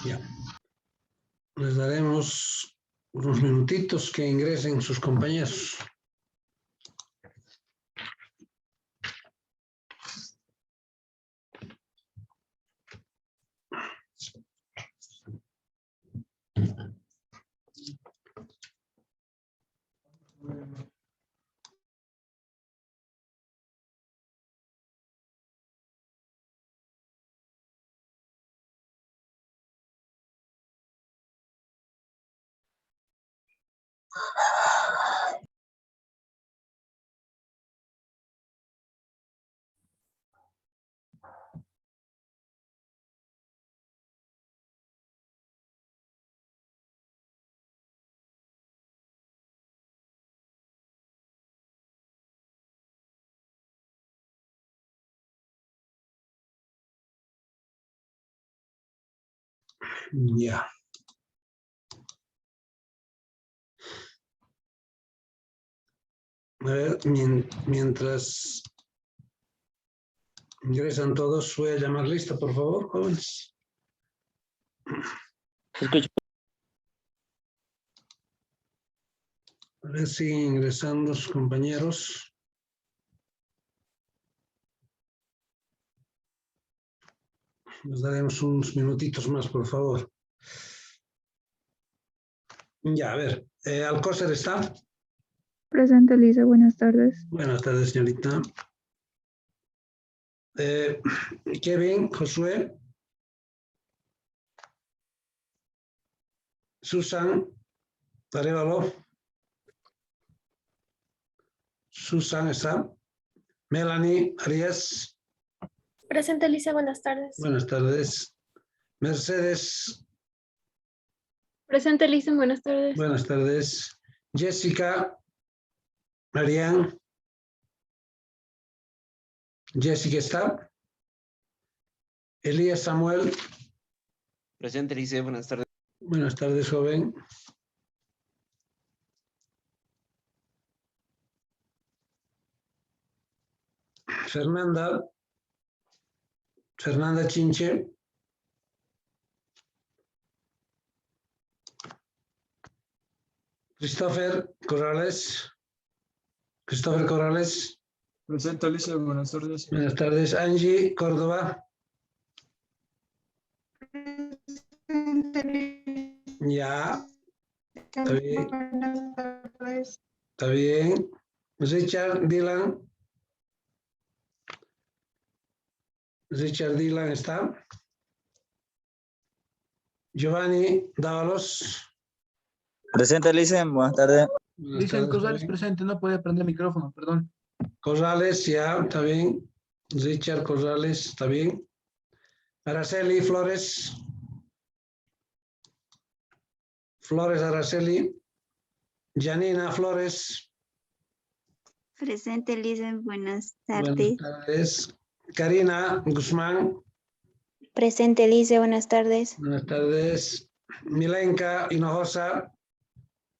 Ya. Les daremos unos minutitos que ingresen sus compañeros. Ya. A ver, mientras ingresan todos, voy a llamar lista, por favor, jóvenes. Escucho. A ver si ingresando sus compañeros. Les daremos unos minutitos más, por favor. Ya, a ver, Alcócer está. Presente, Lisa, buenas tardes. Buenas tardes, señorita. Kevin, Josué. Susan, Arevalo. Susan está. Melanie, Arias. Presente, Alicia, buenas tardes. Buenas tardes. Mercedes. Presente, Alicia, buenas tardes. Buenas tardes. Jessica. Marian. Jessica está. Elías Samuel. Presente, Lice, buenas tardes. Buenas tardes, joven. Fernanda. Fernanda Chinche. Christopher Corrales. Christopher Corrales. Presente, Alicia, buenas tardes. Buenas tardes. Angie Córdoba. Ya. Está bien. Está bien. Richard Dylan. Richard Dylan está. Giovanni Dávalos. Presente, Licen, buenas tardes. Buenas Dicen tardes, Corrales joven. presente, no puede prender el micrófono, perdón. Corrales, ya, está bien. Richard Corrales, está bien. Araceli Flores. Flores Araceli. Janina Flores. Presente, Lisen, buenas Buenas tardes. tardes. Karina Guzmán. Presente, Lise, buenas tardes. Buenas tardes. Milenka Hinojosa.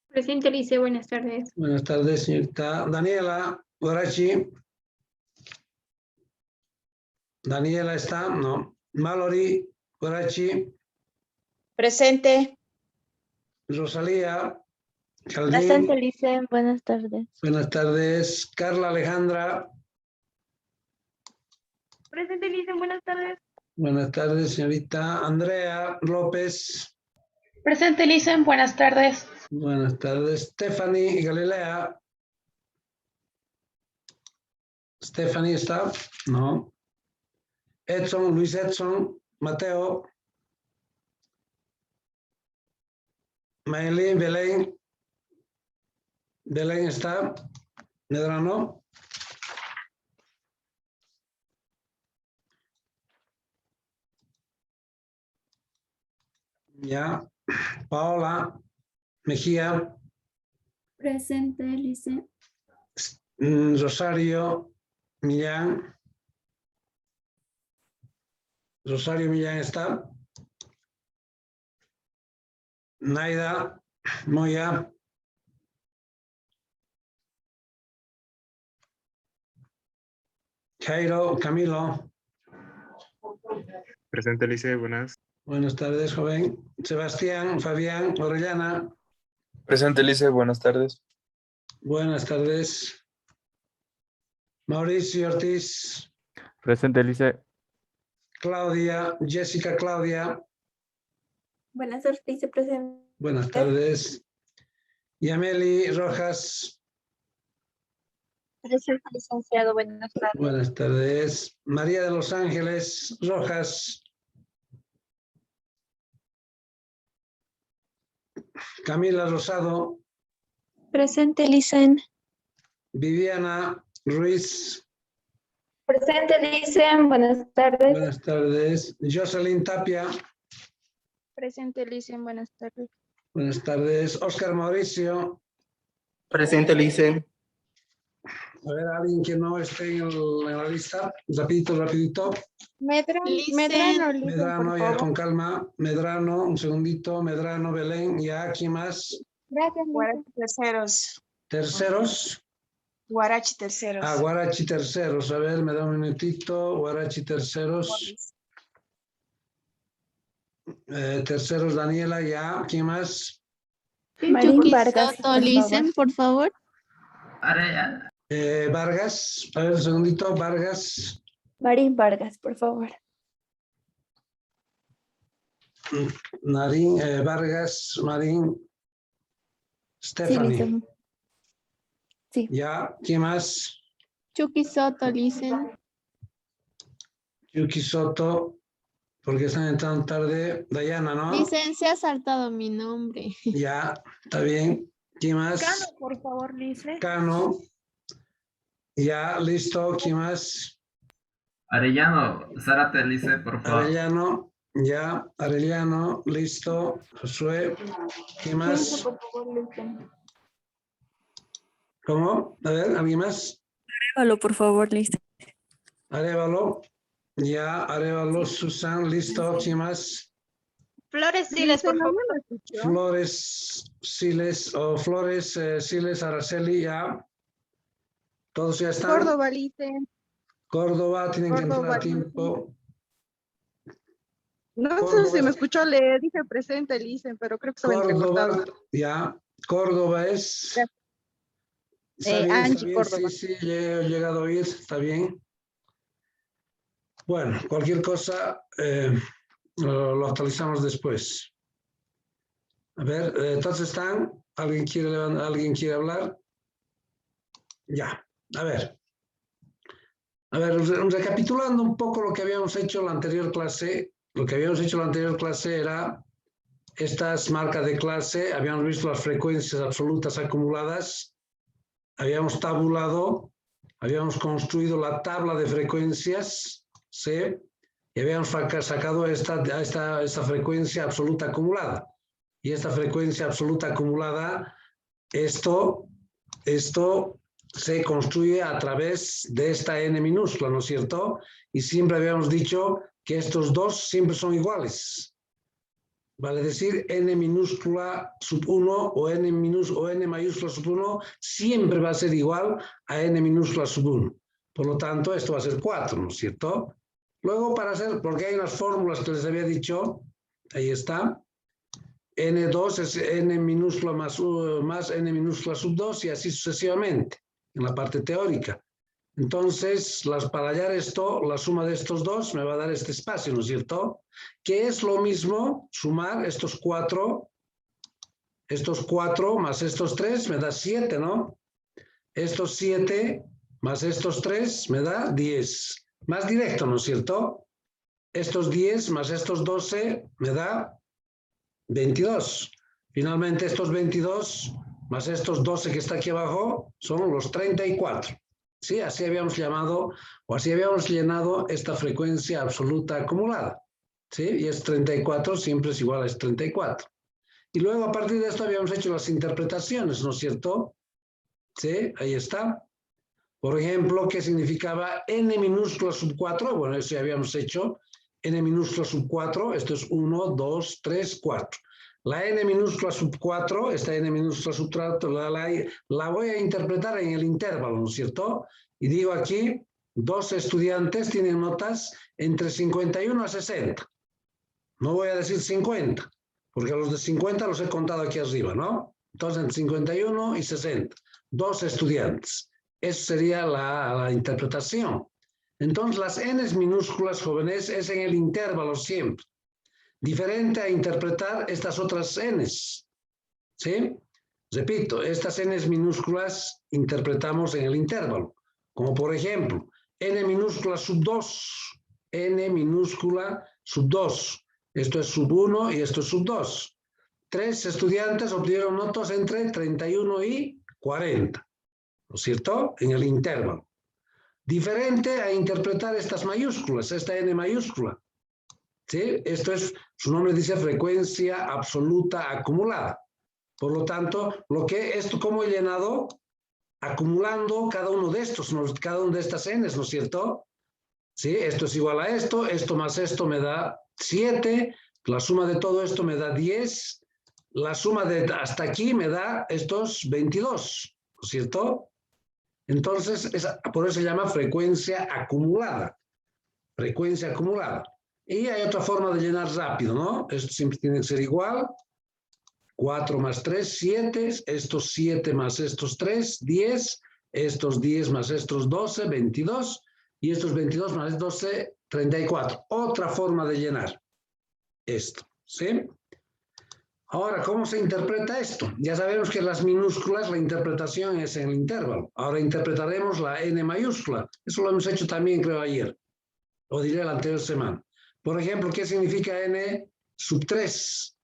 Presente, Alicia, buenas tardes. Buenas tardes, señorita. Daniela Guarachi. Daniela está, no. Mallory Guarachi. Presente. Rosalía Caldín. Presente, Lice. Buenas tardes. Buenas tardes. Carla Alejandra. Presente, Alicia, buenas tardes. Buenas tardes, señorita. Andrea López. Presente, Alicia, buenas tardes. Buenas tardes. Stephanie Galilea. Stephanie está, no. Edson, Luis Edson, Mateo. Maylin, Belén. Belén está. Medrano. Ya. Paola Mejía. Presente, Lice. Rosario Millán. Rosario Millán está. Naida Moya. Jairo, Camilo. Presente, Lice, buenas. Buenas tardes, joven. Sebastián, Fabián, Orellana. Presente, Lice, buenas tardes. Buenas tardes. Mauricio Ortiz. Presente, Lice. Claudia, Jessica Claudia. Buenas tardes, vicepresidente. Buenas tardes. Yameli Rojas. Presente, licenciado. Buenas tardes. Buenas tardes. María de los Ángeles Rojas. Camila Rosado. Presente, Licen. Viviana Ruiz. Presente, Licen. Buenas tardes. Buenas tardes. Jocelyn Tapia. Presente, Licen. Buenas tardes. Buenas tardes. Oscar Mauricio. Presente, Lice. A ver, alguien que no esté en la lista. Rapidito. Medrano, Licen, Medrano, por ya favor. con calma. Medrano, un segundito. Medrano, Belén. Ya, ¿quién más? Gracias, Guarachi terceros. Terceros. Guarachi terceros. Ah, Guarachi terceros. A ver, me da un minutito. Guarachi terceros. Terceros, Daniela, ya. ¿Quién más? Marín Vargas, Soto, Licen, por favor. Vargas. A ver, un segundito. Vargas. Marín Vargas, por favor. Marín, Vargas, Marín. Stephanie. Licen. Sí. Ya. ¿Quién más? Chucky Soto, Licen. Yuki Soto. Porque están entrando tarde. Dayana, ¿no? Licen, se ha saltado mi nombre. Ya, está bien. ¿Quién más? por favor, Licen. Cano. Ya, listo. ¿Quién más? Arellano, Zárate, Lice, por favor. Arellano. Ya, Arellano. Listo. Josué. ¿Quién más? Por favor, Licen. ¿Cómo? A ver, ¿alguien más? Arévalo, por favor, Licen. Arévalo. Ya, Arévalo, Susan. Listo. ¿Quién más? Flores, Siles, por favor. Flores, Siles, o Flores, Siles, Araceli, ya. Todos ya están. Córdoba, Licen. Córdoba, tienen que entrar Córdoba, a tiempo. No Córdoba. sé si me escuchó, le dije presente, Licen, pero creo que se me entrecortado. Córdoba, ya. Córdoba es. Está bien, Angie está bien, Córdoba. sí, he llegado a oír, está bien. Bueno, cualquier cosa lo actualizamos después. A ver, entonces están. ¿Alguien quiere hablar? Ya, a ver. A ver, recapitulando un poco lo que habíamos hecho en la anterior clase. Lo que habíamos hecho en la anterior clase era estas marcas de clase. Habíamos visto las frecuencias absolutas acumuladas. Habíamos tabulado, habíamos construido la tabla de frecuencias, ¿sí? Y habíamos sacado esta frecuencia absoluta acumulada. Y esta frecuencia absoluta acumulada, esto se construye a través de esta n minúscula, ¿no es cierto? Y siempre habíamos dicho que estos dos siempre son iguales. Vale decir, n minúscula sub 1 o n mayúscula sub 1 siempre va a ser igual a n minúscula sub 1. Por lo tanto, esto va a ser 4, ¿no es cierto? Luego, porque hay unas fórmulas que les había dicho, ahí está. N2 es n minúscula más n minúscula sub 2 y así sucesivamente, en la parte teórica. Entonces, para hallar esto, la suma de estos dos me va a dar este espacio, ¿no es cierto? Que es lo mismo sumar estos 4 más estos 3 me da 7, ¿no? Estos 7 más estos 3 me da 10. Más directo, ¿no es cierto? Estos 10 más estos 12 me da 22. Finalmente, estos 22 más estos 12 que está aquí abajo son los 34. Sí, así habíamos llamado o así habíamos llenado esta frecuencia absoluta acumulada. ¿Sí? Y es 34, siempre es igual a 34. Y luego a partir de esto habíamos hecho las interpretaciones, ¿no es cierto? Sí, ahí está. Por ejemplo, ¿qué significaba n minúscula sub 4? Bueno, eso ya habíamos hecho. N minúscula sub 4, esto es 1, 2, 3, 4. La n minúscula sub 4, esta n minúscula sub 4, la voy a interpretar en el intervalo, ¿no es cierto? Y digo aquí 2 estudiantes tienen notas entre 51 a 60. No voy a decir 50, porque a los de 50 los he contado aquí arriba, ¿no? Entonces, entre 51 y 60. 2 estudiantes. Esa sería la interpretación. Entonces, las n minúsculas, jóvenes, es en el intervalo siempre. Diferente a interpretar estas otras n. ¿Sí? Repito, estas n minúsculas interpretamos en el intervalo. Como por ejemplo, n minúscula sub 2. N minúscula sub 2. Esto es sub 1 y esto es sub 2. 3 estudiantes obtuvieron notas entre 31 y 40. ¿No es cierto? En el intervalo. Diferente a interpretar estas mayúsculas, esta n mayúscula. ¿Sí? Esto es, su nombre dice frecuencia absoluta acumulada. Por lo tanto, esto como he llenado, acumulando cada uno de estos, cada una de estas n, ¿no es cierto? ¿Sí? Esto es igual a esto más esto me da 7, la suma de todo esto me da 10, la suma de hasta aquí me da estos 22, ¿no es cierto? Entonces, por eso se llama frecuencia acumulada. Frecuencia acumulada. Y hay otra forma de llenar rápido, ¿no? Esto siempre tiene que ser igual. 4 más 3, 7. Estos 7 más estos 3, 10. Estos 10 más estos 12, 22. Y estos 22 más 12, 34. Otra forma de llenar esto, ¿sí? Ahora, ¿cómo se interpreta esto? Ya sabemos que las minúsculas, la interpretación es en el intervalo. Ahora interpretaremos la n mayúscula. Eso lo hemos hecho también, creo, ayer. O diré la anterior semana. Por ejemplo, ¿qué significa n sub 3?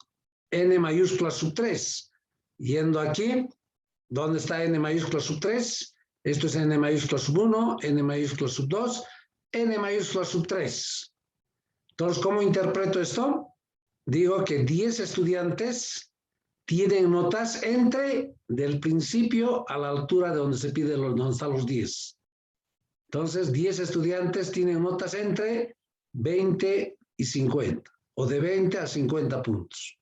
N mayúscula sub 3. Yendo aquí, ¿dónde está n mayúscula sub 3? Esto es n mayúscula sub 1, n mayúscula sub 2, n mayúscula sub 3. Entonces, ¿cómo interpreto esto? Digo que 10 estudiantes tienen notas del principio a la altura de donde se pide donde están los 10. Entonces, 10 estudiantes tienen notas entre 20 y 50, o de 20 a 50 puntos.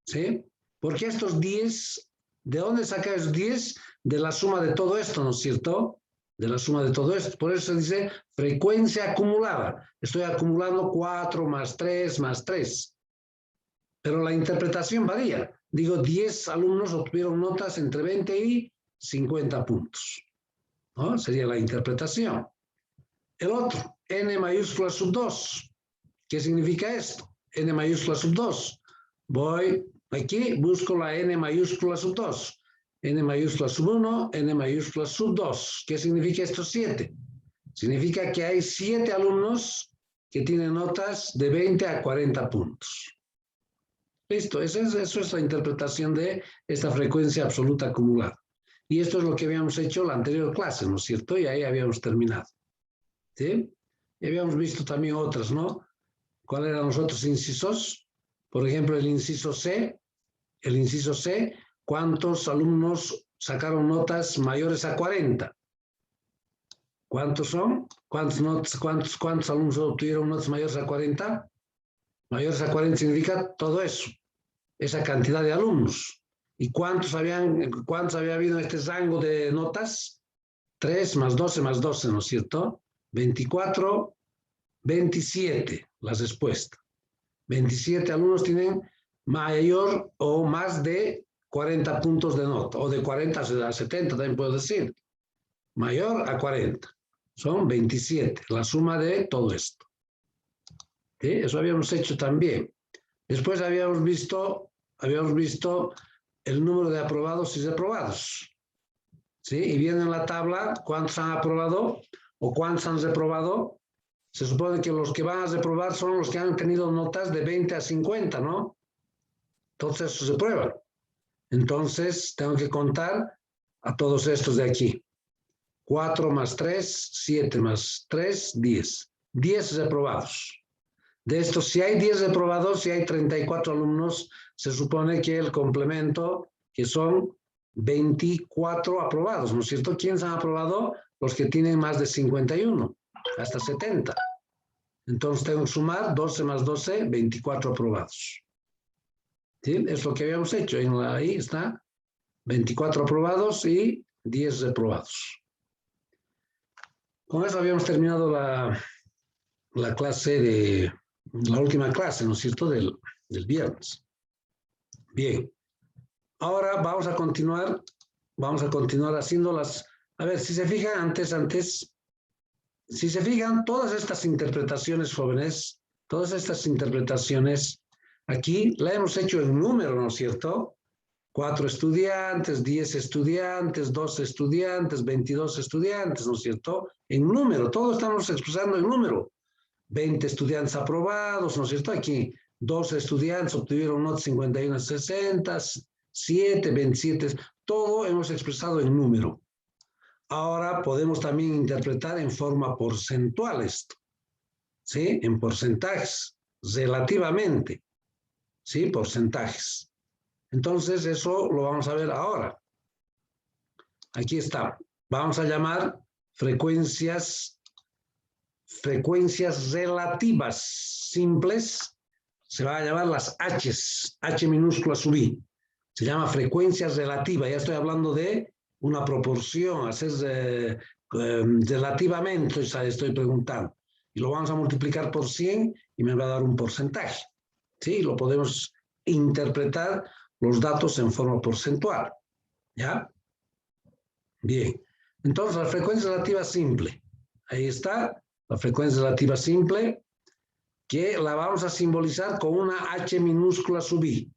¿Sí? Porque estos 10, ¿de dónde saca esos 10? De la suma de todo esto, ¿no es cierto? De la suma de todo esto. Por eso se dice frecuencia acumulada. Estoy acumulando 4 más 3 más 3. Pero la interpretación varía. Digo, 10 alumnos obtuvieron notas entre 20 y 50 puntos. ¿No? Sería la interpretación. El otro, n mayúscula sub 2. ¿Qué significa esto? N mayúscula sub 2. Voy aquí, busco la n mayúscula sub 2. N mayúscula sub 1, n mayúscula sub 2. ¿Qué significa esto 7? Significa que hay 7 alumnos que tienen notas de 20 a 40 puntos. Listo, eso es la interpretación de esta frecuencia absoluta acumulada. Y esto es lo que habíamos hecho en la anterior clase, ¿no es cierto? Y ahí habíamos terminado. ¿Sí? Y habíamos visto también otras, ¿no? ¿Cuáles eran los otros incisos? Por ejemplo, el inciso C. El inciso C, ¿cuántos alumnos sacaron notas mayores a 40? ¿Cuántos son? ¿Cuántos alumnos obtuvieron notas mayores a 40? Mayores a 40 significa todo eso, esa cantidad de alumnos. ¿Y cuántos había habido en este rango de notas? 3 más 12 más 12, ¿no es cierto? 24, 27, la respuesta. 27 alumnos tienen mayor o más de 40 puntos de nota, o de 40 a 70 también puedo decir. Mayor a 40. Son 27, la suma de todo esto. ¿Sí? Eso habíamos hecho también. Después habíamos visto el número de aprobados y reprobados. ¿Sí? Y viene en la tabla cuántos han aprobado o cuántos han reprobado. Se supone que los que van a reprobar son los que han tenido notas de 20 a 50, ¿no? Entonces se prueba. Entonces tengo que contar a todos estos de aquí. 4 más 3, 7 más 3, 10. 10 reprobados. De estos, si hay 10 reprobados, si hay 34 alumnos, se supone que el complemento, que son 24 aprobados, ¿no es cierto? ¿Quiénes han aprobado? Los que tienen más de 51, hasta 70. Entonces tengo que sumar 12 más 12, 24 aprobados. ¿Sí? Es lo que habíamos hecho. Ahí está, 24 aprobados y 10 reprobados. Con eso habíamos terminado la clase de, la última clase, ¿no es cierto?, del viernes. Bien. Ahora vamos a continuar haciendo las, a ver, si se fijan si se fijan, todas estas interpretaciones, jóvenes, todas estas interpretaciones, aquí la hemos hecho en número, ¿no es cierto? 4 estudiantes, 10 estudiantes, 12 estudiantes, 22 estudiantes, ¿no es cierto? En número, todo estamos expresando en número. 20 estudiantes aprobados, ¿no es cierto? Aquí 12 estudiantes obtuvieron notas 51 60, 7, 27, todo hemos expresado en número. Ahora podemos también interpretar en forma porcentual esto, ¿sí? En porcentajes, relativamente, ¿sí? Porcentajes. Entonces eso lo vamos a ver ahora. Aquí está. Vamos a llamar frecuencias relativas simples. Se va a llamar las H's, H minúscula sub I. Se llama frecuencias relativas. Ya estoy hablando de una proporción, hacer relativamente, estoy preguntando. Y lo vamos a multiplicar por 100 y me va a dar un porcentaje. ¿Sí? Lo podemos interpretar los datos en forma porcentual. ¿Ya? Bien. Entonces, la frecuencia relativa simple. Ahí está, la frecuencia relativa simple, que la vamos a simbolizar con una H minúscula sub I.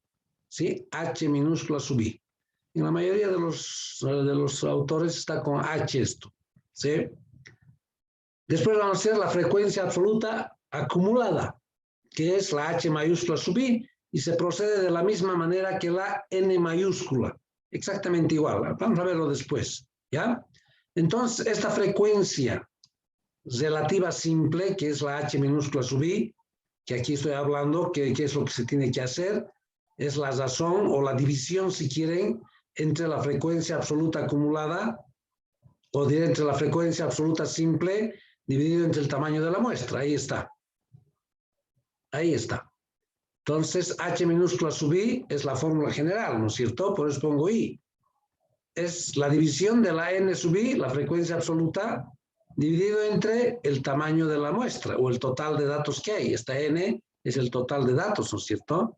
¿Sí? H minúscula sub I. En la mayoría de los autores está con H esto. ¿Sí? Después vamos a hacer la frecuencia absoluta acumulada, que es la H mayúscula sub I, y se procede de la misma manera que la N mayúscula. Exactamente igual. Vamos a verlo después. ¿Ya? Entonces, esta frecuencia relativa simple, que es la H minúscula sub I, que aquí estoy hablando, que es lo que se tiene que hacer, es la razón o la división, si quieren, entre la frecuencia absoluta acumulada o entre la frecuencia absoluta simple dividido entre el tamaño de la muestra. Ahí está. Ahí está. Entonces, H minúscula sub I es la fórmula general, ¿no es cierto? Por eso pongo I. Es la división de la N sub I, la frecuencia absoluta, dividido entre el tamaño de la muestra o el total de datos que hay. Esta N es el total de datos, ¿no es cierto?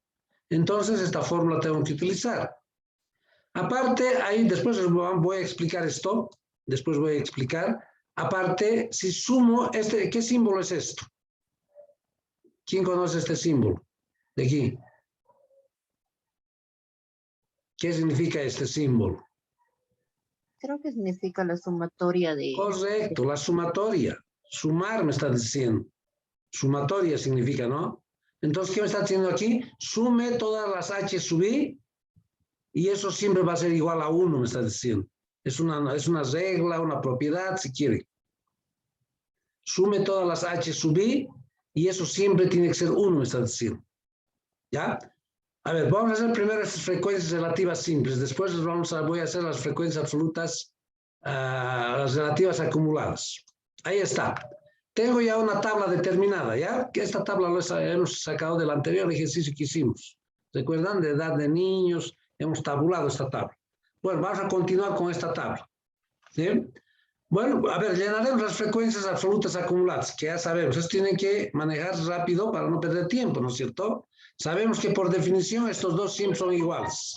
Entonces, esta fórmula tengo que utilizar. Aparte, ahí después voy a explicar esto. Después voy a explicar. Aparte, si sumo, ¿qué símbolo es esto? ¿Quién conoce este símbolo? De aquí. ¿Qué significa este símbolo? Creo que significa la sumatoria de... Correcto, la sumatoria. Sumar me está diciendo. Sumatoria significa, ¿no? Entonces, ¿qué me está diciendo aquí? Sume todas las H sub I y eso siempre va a ser igual a 1, me está diciendo. Es una regla, una propiedad, si quiere. Sume todas las H sub I y eso siempre tiene que ser 1, me está diciendo. ¿Ya? A ver, vamos a hacer primero estas frecuencias relativas simples. Después voy a hacer las frecuencias absolutas, las relativas acumuladas. Ahí está. Tengo ya una tabla determinada, ¿ya? Que esta tabla la hemos sacado del anterior ejercicio que hicimos. ¿Recuerdan? De edad de niños, hemos tabulado esta tabla. Bueno, vamos a continuar con esta tabla. ¿Sí? Bueno, a ver, llenaremos las frecuencias absolutas acumuladas, que ya sabemos. Esto tienen que manejar rápido para no perder tiempo, ¿no es cierto? Sabemos que por definición estos dos siempre son iguales.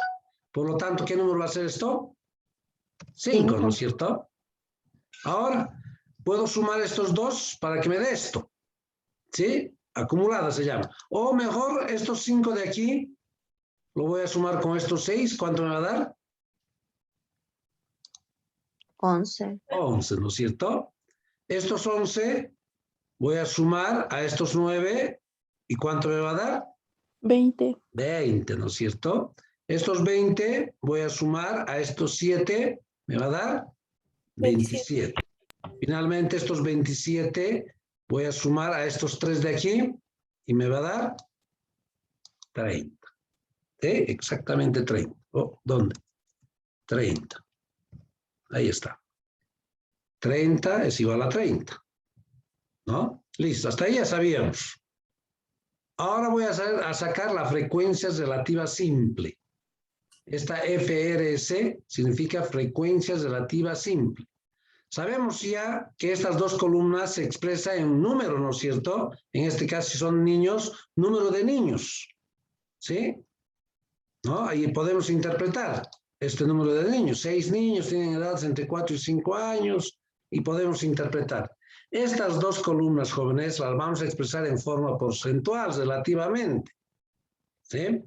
Por lo tanto, ¿qué número va a ser esto? 5, ¿no es cierto? Ahora, puedo sumar estos dos para que me dé esto. ¿Sí? Acumulada se llama. O mejor, estos 5 de aquí, lo voy a sumar con estos 6. ¿Cuánto me va a dar? 11. 11, ¿no es cierto? Estos 11 voy a sumar a estos 9. ¿Y cuánto me va a dar? 20. 20, ¿no es cierto? Estos 20 voy a sumar a estos 7. ¿Me va a dar? 27. Finalmente, estos 27 voy a sumar a estos 3 de aquí y me va a dar 30. ¿Sí? Exactamente 30. Oh, ¿dónde? 30. Ahí está. 30 es igual a 30. ¿No? Listo, hasta ahí ya sabíamos. Ahora voy a sacar la frecuencia relativa simple. Esta FRS significa frecuencia relativa simple. Sabemos ya que estas dos columnas se expresan en un número, ¿no es cierto? En este caso, si son niños, número de niños, ¿sí? ¿No? Ahí podemos interpretar este número de niños. 6 niños tienen edades entre 4 y 5 años y podemos interpretar. Estas dos columnas, jóvenes, las vamos a expresar en forma porcentual, relativamente, ¿sí?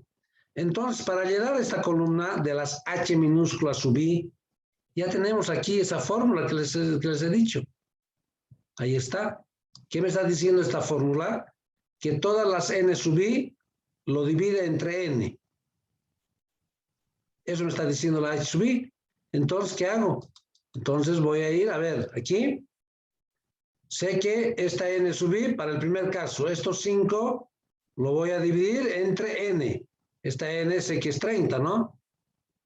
Entonces, para llegar a esta columna de las H minúsculas sub I, ya tenemos aquí esa fórmula que les he dicho. Ahí está. ¿Qué me está diciendo esta fórmula? Que todas las N sub I lo divide entre N. Eso me está diciendo la H sub I. Entonces, ¿qué hago? Entonces voy a ir, a ver, aquí. Sé que esta N sub I, para el primer caso, estos 5 lo voy a dividir entre N. Esta N sé que es 30, ¿no?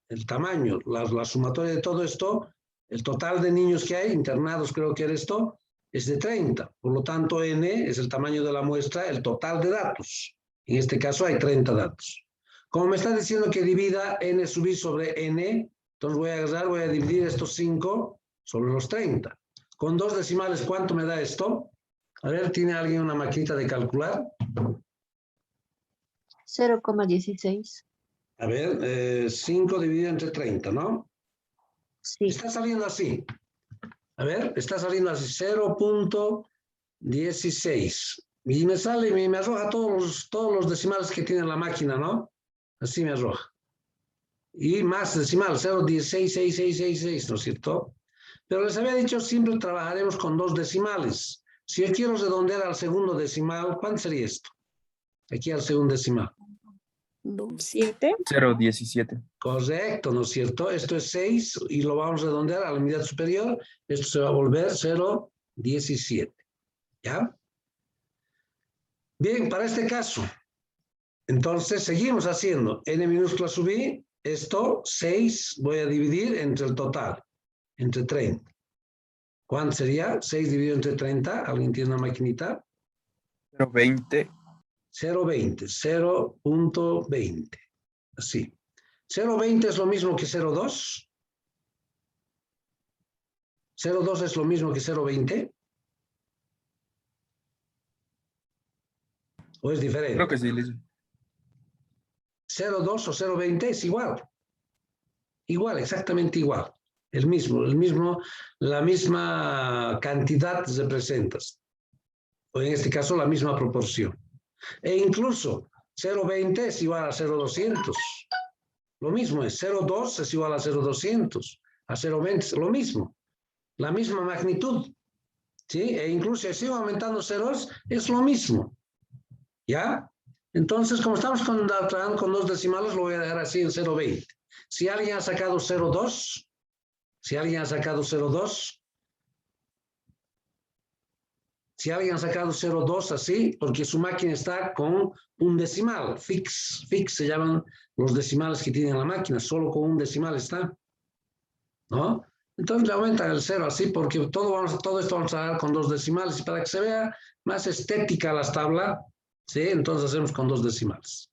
El tamaño, la sumatoria de todo esto, el total de niños que hay, internados creo que era esto, es de 30. Por lo tanto, N es el tamaño de la muestra, el total de datos. En este caso hay 30 datos. Como me está diciendo que divida N sub I sobre N, entonces voy a dividir estos 5 sobre los 30. Con 2 decimales, ¿cuánto me da esto? A ver, ¿tiene alguien una maquinita de calcular? 0,16. A ver, 5 dividido entre 30, ¿no? Sí. Está saliendo así. A ver, está saliendo así, 0.16. Y me sale, me arroja todos los decimales que tiene la máquina, ¿no? Así me arroja. Y más decimales, 0.166666, ¿no es cierto? Pero les había dicho, siempre trabajaremos con 2 decimales. Si yo quiero redondear al segundo decimal, ¿cuánto sería esto? Aquí al segundo decimal. 7. 0.17. Correcto, ¿no es cierto? Esto es 6 y lo vamos a redondear a la unidad superior. Esto se va a volver 0.17. ¿Ya? Bien, para este caso, entonces seguimos haciendo n minúscula sub I. Esto, 6, voy a dividir entre el total, entre 30. ¿Cuánto sería? 6 dividido entre 30. ¿Alguien tiene una maquinita? 0.20. 0.20. Así. 0.20 es lo mismo que 0.2. 0.2 es lo mismo que 0.20. ¿O es diferente? Creo que sí, Lice. 0.2 o 0.20 es igual. Igual, exactamente igual. El mismo, la misma cantidad representas. O en este caso, la misma proporción. E incluso 0.20 es igual a 0.200. Lo mismo es 0.2 es igual a 0.200. A 0.20 lo mismo. La misma magnitud. ¿Sí? E incluso si sigo aumentando ceros, es lo mismo. ¿Ya? Entonces, como estamos trabajando con 2 decimales, lo voy a dejar así en 0.20. Si alguien ha sacado 0.2, si alguien ha sacado 0.2 así, porque su máquina está con un decimal, fix se llaman los decimales que tiene la máquina, solo con un decimal está, ¿no? Entonces le aumentan el 0 así, porque todo esto vamos a dar con 2 decimales, y para que se vea más estética la tabla, ¿sí? Entonces hacemos con 2 decimales.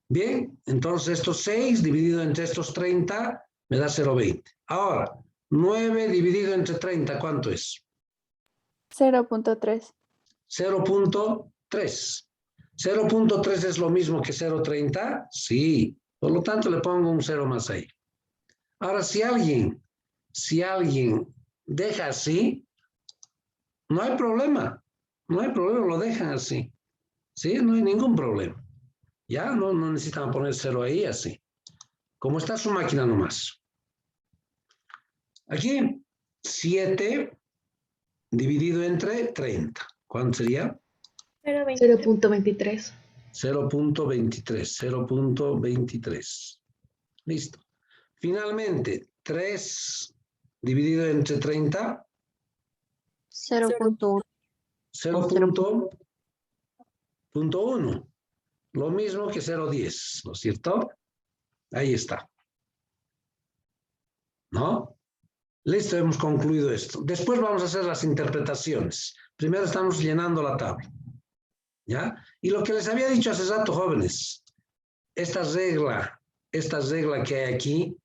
Bien, entonces estos 6 dividido entre estos 30 me da 0.20. Ahora, 9 dividido entre 30, ¿cuánto es? 0.3. 0.3. 0.3 es lo mismo que 0.30, sí. Por lo tanto, le pongo un 0 más ahí. Ahora, si alguien deja así, no hay problema. No hay problema, lo dejan así. ¿Sí? No hay ningún problema. Ya, no necesitan poner 0 ahí, así. Como está su máquina nomás. Aquí, 7 dividido entre 30. ¿Cuánto sería? 0.23. 0.23. Listo. Finalmente, 3 dividido entre 30. 0.1. 0.1. Lo mismo que 0.10, ¿no es cierto? Ahí está. ¿No? Listo, hemos concluido esto. Después vamos a hacer las interpretaciones. Primero estamos llenando la tabla. ¿Ya? Y lo que les había dicho hace rato, jóvenes, esta regla que hay aquí,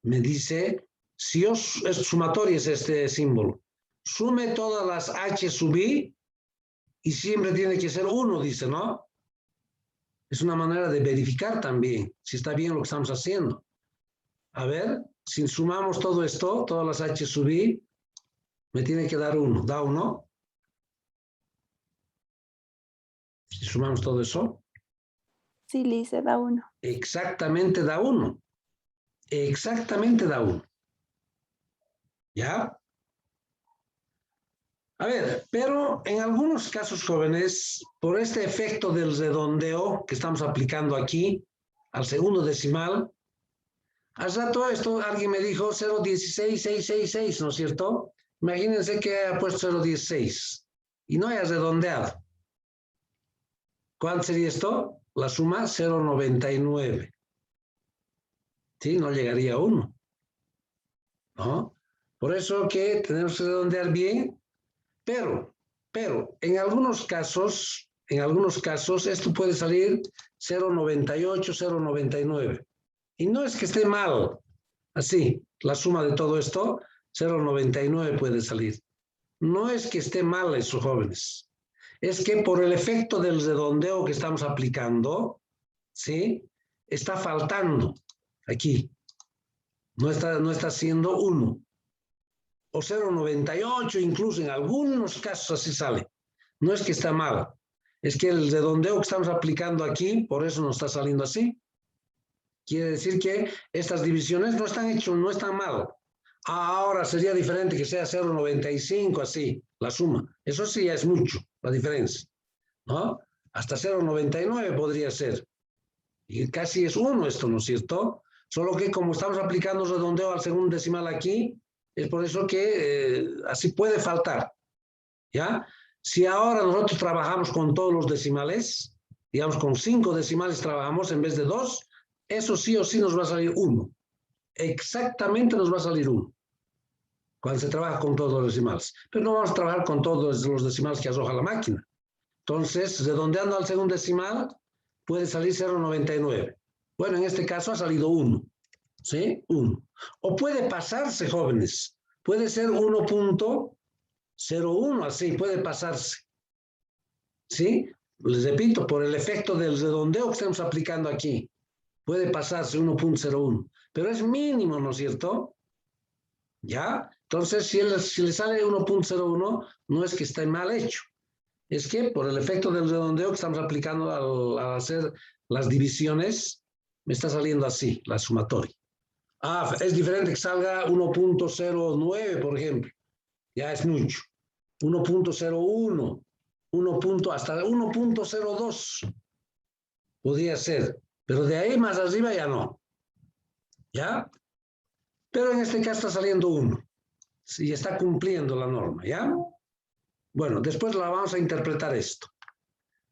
me dice, Si yo, es sumatoria es este símbolo. Sume todas las H sub I y siempre tiene que ser 1, dice, ¿no? Es una manera de verificar también si está bien lo que estamos haciendo. A ver, si sumamos todo esto, todas las H sub I, me tiene que dar 1. ¿Da 1? Si sumamos todo eso. Sí, Lice, da 1. Exactamente da 1. Exactamente da 1. ¿Ya? A ver, pero en algunos casos, jóvenes, por este efecto del redondeo que estamos aplicando aquí, al segundo decimal, hace rato esto alguien me dijo 0,16666, ¿no es cierto? Imagínense que haya puesto 0,16 y no haya redondeado. ¿Cuánto sería esto? La suma 0,99. ¿Sí? No llegaría a 1. ¿No? Por eso que tenemos que redondear bien, pero en algunos casos esto puede salir 0,98, 0,99. Y no es que esté mal, así, la suma de todo esto, 0,99 puede salir. No es que esté mal eso, jóvenes. Es que por el efecto del redondeo que estamos aplicando, ¿sí? Está faltando aquí. No está siendo 1. O 0,98, incluso en algunos casos así sale. No es que está mal. Es que el redondeo que estamos aplicando aquí, por eso nos está saliendo así. Quiere decir que estas divisiones no están mal. Ahora sería diferente que sea 0,95 así, la suma. Eso sí ya es mucho, la diferencia, ¿no? Hasta 0,99 podría ser. Y casi es 1 esto, ¿no es cierto? Solo que como estamos aplicando redondeo al segundo decimal aquí, es por eso que así puede faltar, ¿ya? Si ahora nosotros trabajamos con todos los decimales, digamos con 5 decimales trabajamos en vez de 2, eso sí o sí nos va a salir 1. Exactamente nos va a salir 1. Cuando se trabaja con todos los decimales. Pero no vamos a trabajar con todos los decimales que arroja la máquina. Entonces, redondeando al segundo decimal, puede salir 0,99. Bueno, en este caso ha salido 1. ¿Sí? 1. O puede pasarse, jóvenes. Puede ser 1,01, así, puede pasarse. ¿Sí? Les repito, por el efecto del redondeo que estamos aplicando aquí, puede pasarse 1,01. Pero es mínimo, ¿no es cierto? ¿Ya? Entonces, si le sale 1,01, no es que esté mal hecho. Es que por el efecto del redondeo que estamos aplicando al hacer las divisiones, me está saliendo así, la sumatoria. Ah, es diferente que salga 1,09, por ejemplo. Ya es mucho. 1,01, hasta 1,02 podría ser. Pero de ahí más arriba ya no. ¿Ya? Pero en este caso está saliendo 1. Sí, está cumpliendo la norma, ¿ya? Bueno, después la vamos a interpretar esto.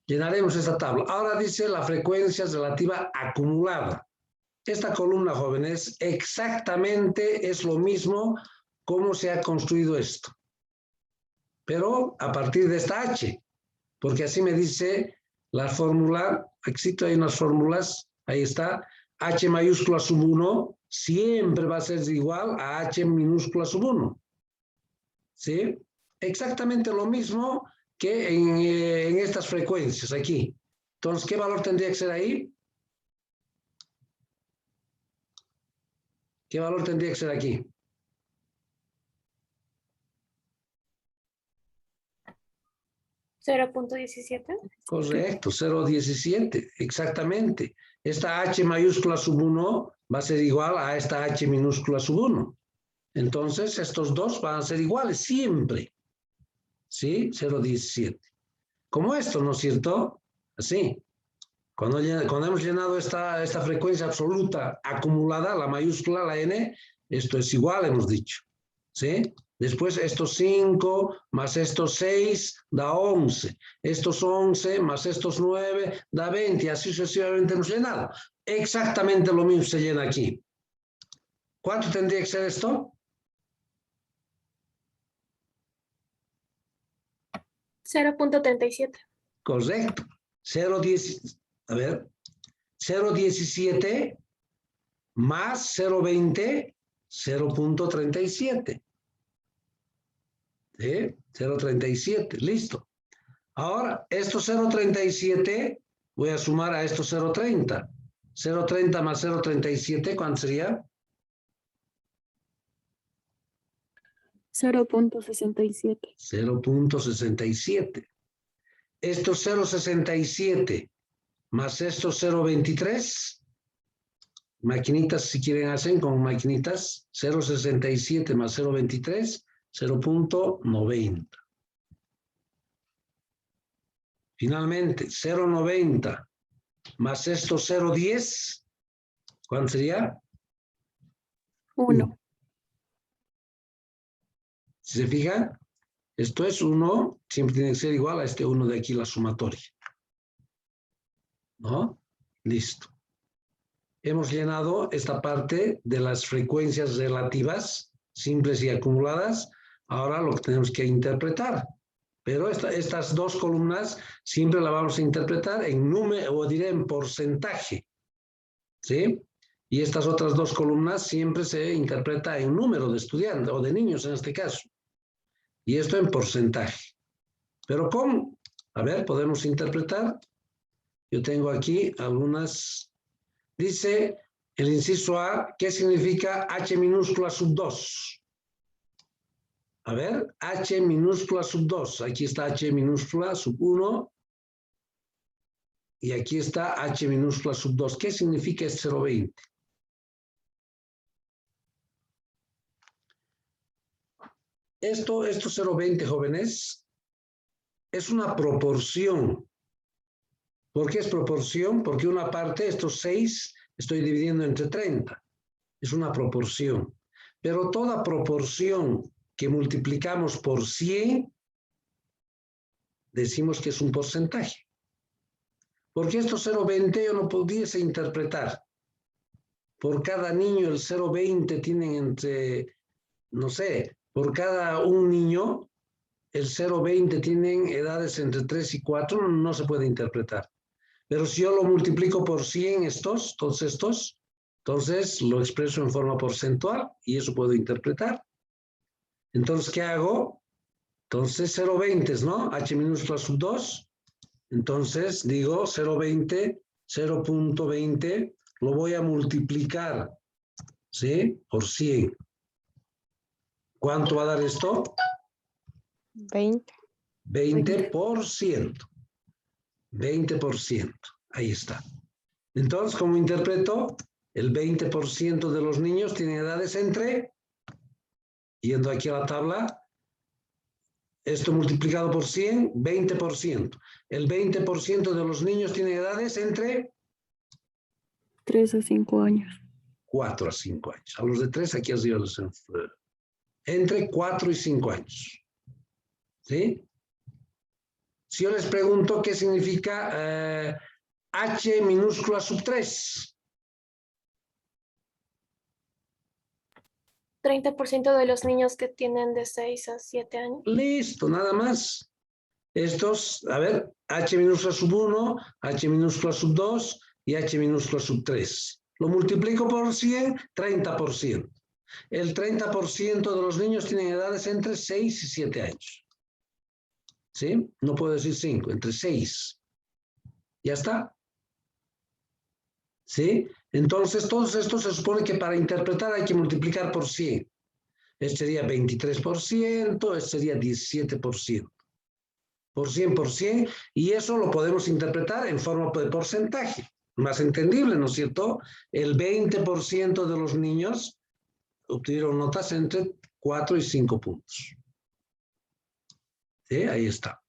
Llenaremos esta tabla. Ahora dice la frecuencia relativa acumulada. Esta columna, jóvenes, exactamente es lo mismo como se ha construido esto. Pero a partir de esta H. Porque así me dice la fórmula. Aquí hay unas fórmulas. Ahí está. H mayúscula sub 1 siempre va a ser igual a H minúscula sub 1. ¿Sí? Exactamente lo mismo que en estas frecuencias aquí. Entonces, ¿qué valor tendría que ser ahí? ¿Qué valor tendría que ser aquí? ¿0.17? Correcto, 0,17, exactamente. Esta H mayúscula sub 1 va a ser igual a esta H minúscula sub 1. Entonces, estos dos van a ser iguales siempre. ¿Sí? 0,17. Como esto, ¿no es cierto? Así. Cuando hemos llenado esta frecuencia absoluta acumulada, la mayúscula, la n, esto es igual, hemos dicho. ¿Sí? Después estos 5 más estos 6 da 11. Estos 11 más estos 9 da 20. Y así sucesivamente hemos llenado. Exactamente lo mismo se llena aquí. ¿Cuánto tendría que ser esto? 0.37. Correcto. 0,17 más 0,20 0.37. ¿Sí? 0.37, listo. Ahora, estos 0.37 voy a sumar a estos 0.30. 0.30 más 0.37, ¿cuánto sería? 0.67. 0.67. Estos 0.67 más estos 0.23, maquinitas si quieren hacen con maquinitas, 0.67 más 0.23, 0.90. Finalmente, 0.90 más estos 0.10, ¿cuánto sería? 1. Si se fijan, esto es 1, siempre tiene que ser igual a este 1 de aquí, la sumatoria. ¿No? Listo. Hemos llenado esta parte de las frecuencias relativas, simples y acumuladas. Ahora lo que tenemos que interpretar. Pero estas dos columnas siempre las vamos a interpretar en número, o diré en porcentaje. ¿Sí? Y estas otras dos columnas siempre se interpreta en número de estudiantes, o de niños en este caso. Y esto en porcentaje. Pero ¿cómo? A ver, podemos interpretar. Yo tengo aquí algunas. Dice el inciso A, ¿qué significa H minúscula sub 2? A ver, H minúscula sub 2. Aquí está H minúscula sub 1. Y aquí está H minúscula sub 2. ¿Qué significa este 0,20? Esto 0,20, jóvenes, es una proporción. ¿Por qué es proporción? Porque una parte, estos 6, estoy dividiendo entre 30. Es una proporción. Pero toda proporción que multiplicamos por 100, decimos que es un porcentaje. Porque estos 0,20 yo no pudiese interpretar. Por cada niño el 0,20 tienen entre, no sé, por cada un niño el 0,20 tienen edades entre 3 y 4, no se puede interpretar. Pero si yo lo multiplico por 100 todos estos, entonces lo expreso en forma porcentual y eso puedo interpretar. Entonces, ¿qué hago? Entonces 0,20, ¿no? H minúscula sub 2. Entonces digo 0,20, 0.20, lo voy a multiplicar, ¿sí? Por 100. ¿Cuánto va a dar esto? 20. 20%. 20%. Ahí está. Entonces, ¿cómo interpreto? El 20% de los niños tienen edades entre, yendo aquí a la tabla, esto multiplicado por 100, 20%. El 20% de los niños tienen edades entre 3 a 5 años. 4 a 5 años. A los de 3 aquí has dicho entre 4 y 5 años. ¿Sí? Si yo les pregunto qué significa H minúscula sub 3. 30% de los niños que tienen de 6 a 7 años. Listo, nada más. Estos, a ver, H minúscula sub 1, H minúscula sub 2 y H minúscula sub 3. Lo multiplico por 100, 30%. El 30% de los niños tienen edades entre 6 y 7 años. ¿Sí? No puedo decir 5, entre 6. ¿Ya está? ¿Sí? Entonces, todos estos se supone que para interpretar hay que multiplicar por 100. Este sería 23%, este sería 17%. Por 100%, y eso lo podemos interpretar en forma de porcentaje. Más entendible, ¿no es cierto? El 20% de los niños obtuvieron notas entre 4 y 5 puntos. ¿Sí? Ahí está.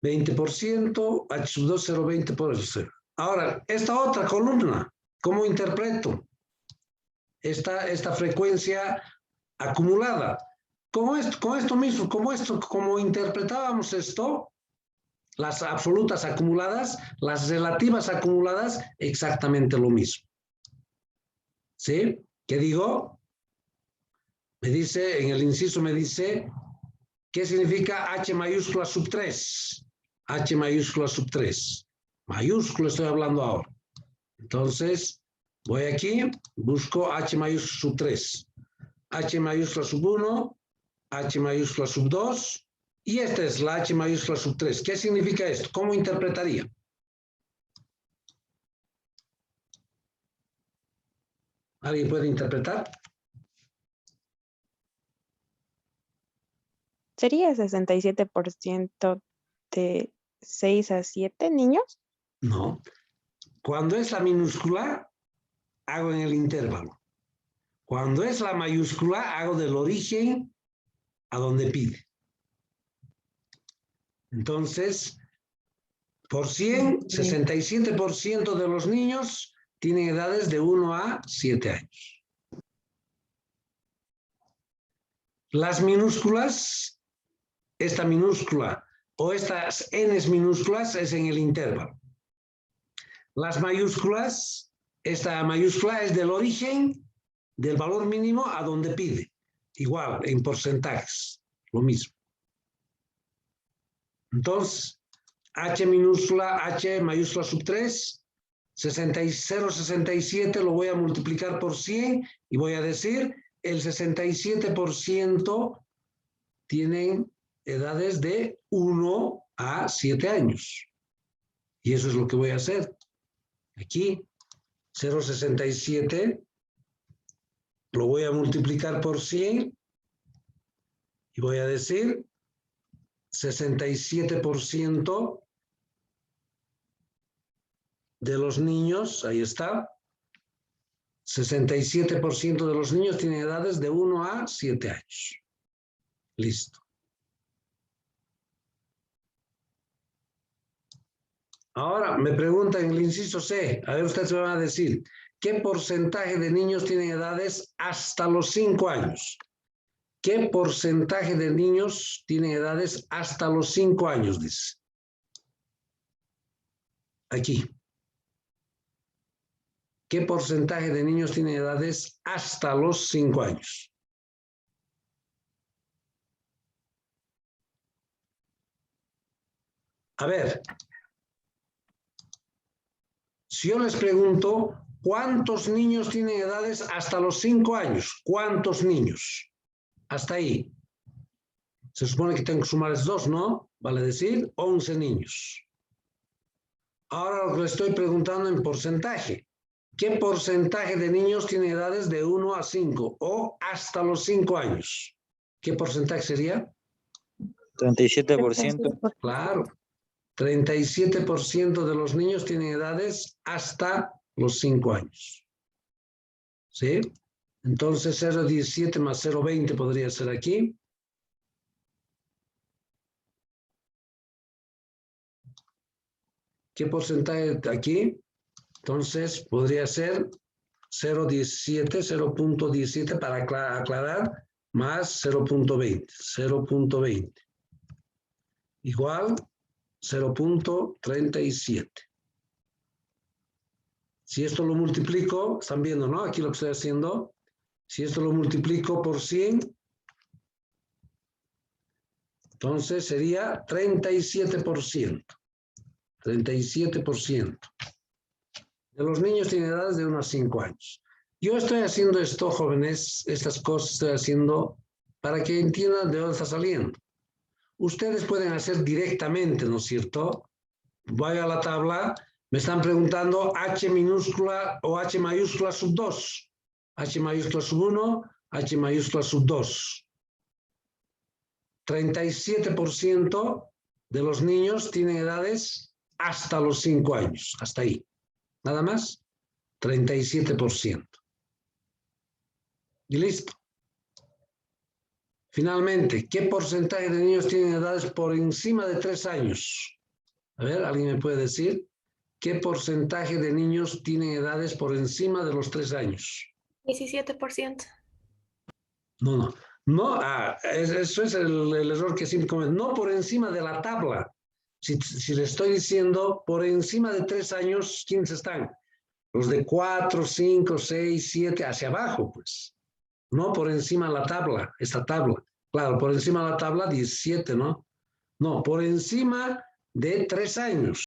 20%, H sub 2, 0,20 por el 0. Ahora, esta otra columna, ¿cómo interpreto? Esta frecuencia acumulada. Con esto mismo, como interpretábamos esto, las absolutas acumuladas, las relativas acumuladas, exactamente lo mismo. ¿Sí? ¿Qué digo? Me dice, en el inciso me dice, ¿qué significa H mayúscula sub 3? H mayúscula sub 3. Mayúscula estoy hablando ahora. Entonces, Voy aquí, busco H mayúscula sub 3, H mayúscula sub 1, H mayúscula sub 2, y esta es la H mayúscula sub 3. ¿Qué significa esto? ¿Cómo interpretaría? ¿Alguien puede interpretar? ¿Sería 67% de 6 a 7 niños? No. Cuando es la minúscula, hago en el intervalo. Cuando es la mayúscula, hago del origen a donde pide. Entonces, por 100, 67% de los niños tienen edades de 1 a 7 años. Las minúsculas, esta minúscula o estas n minúsculas es en el intervalo. Las mayúsculas, esta mayúscula es del origen del valor mínimo a donde pide. Igual, en porcentajes, lo mismo. Entonces, H minúscula, H mayúscula sub 3, 0,67 lo voy a multiplicar por 100 y voy a decir el 67% tienen edades de 1 a 7 años. Y eso es lo que voy a hacer. Aquí, 0,67 lo voy a multiplicar por 100 y voy a decir 67% de los niños, ahí está, 67% de los niños tienen edades de 1 a 7 años. Listo. Ahora me preguntan en el inciso C, a ver, ustedes me van a decir, ¿qué porcentaje de niños tienen edades hasta los 5 años? ¿Qué porcentaje de niños tienen edades hasta los 5 años? Dice. Aquí. ¿Qué porcentaje de niños tienen edades hasta los 5 años? A ver. Si yo les pregunto, ¿cuántos niños tienen edades hasta los 5 años? ¿Cuántos niños? Hasta ahí. Se supone que tengo que sumarles 2, ¿no? Vale decir 11 niños. Ahora lo que les estoy preguntando en porcentaje. ¿Qué porcentaje de niños tiene edades de 1 a 5 o hasta los 5 años? ¿Qué porcentaje sería? 37%. Claro. 37% de los niños tienen edades hasta los 5 años. ¿Sí? Entonces 0,17 más 0,20 podría ser aquí. ¿Qué porcentaje aquí? Entonces podría ser 0,17 para aclarar, más 0,20. 0,20. Igual 0,37. Si esto lo multiplico, están viendo, ¿no? Aquí lo que estoy haciendo. Si esto lo multiplico por 100, entonces sería 37%. 37% de los niños tienen edades de 1 a 5 años. Yo estoy haciendo esto, jóvenes, estas cosas estoy haciendo para que entiendan de dónde está saliendo. Ustedes pueden hacer directamente, ¿no es cierto? Voy a la tabla, me están preguntando H minúscula o H mayúscula sub 2. H mayúscula sub 1, H mayúscula sub 2. 37% de los niños tienen edades hasta los 5 años, hasta ahí. Nada más, 37%. Y listo. Finalmente, ¿qué porcentaje de niños tienen edades por encima de 3 años? A ver, ¿alguien me puede decir? ¿Qué porcentaje de niños tienen edades por encima de los 3 años? 17%. No. Eso es el error que siempre cometen. No por encima de la tabla. Si le estoy diciendo por encima de 3 años, ¿quiénes están? Los de 4, 5, 6, 7, hacia abajo, pues. No por encima de la tabla, esta tabla. Claro, por encima de la tabla 17, ¿no? No, por encima de 3 años.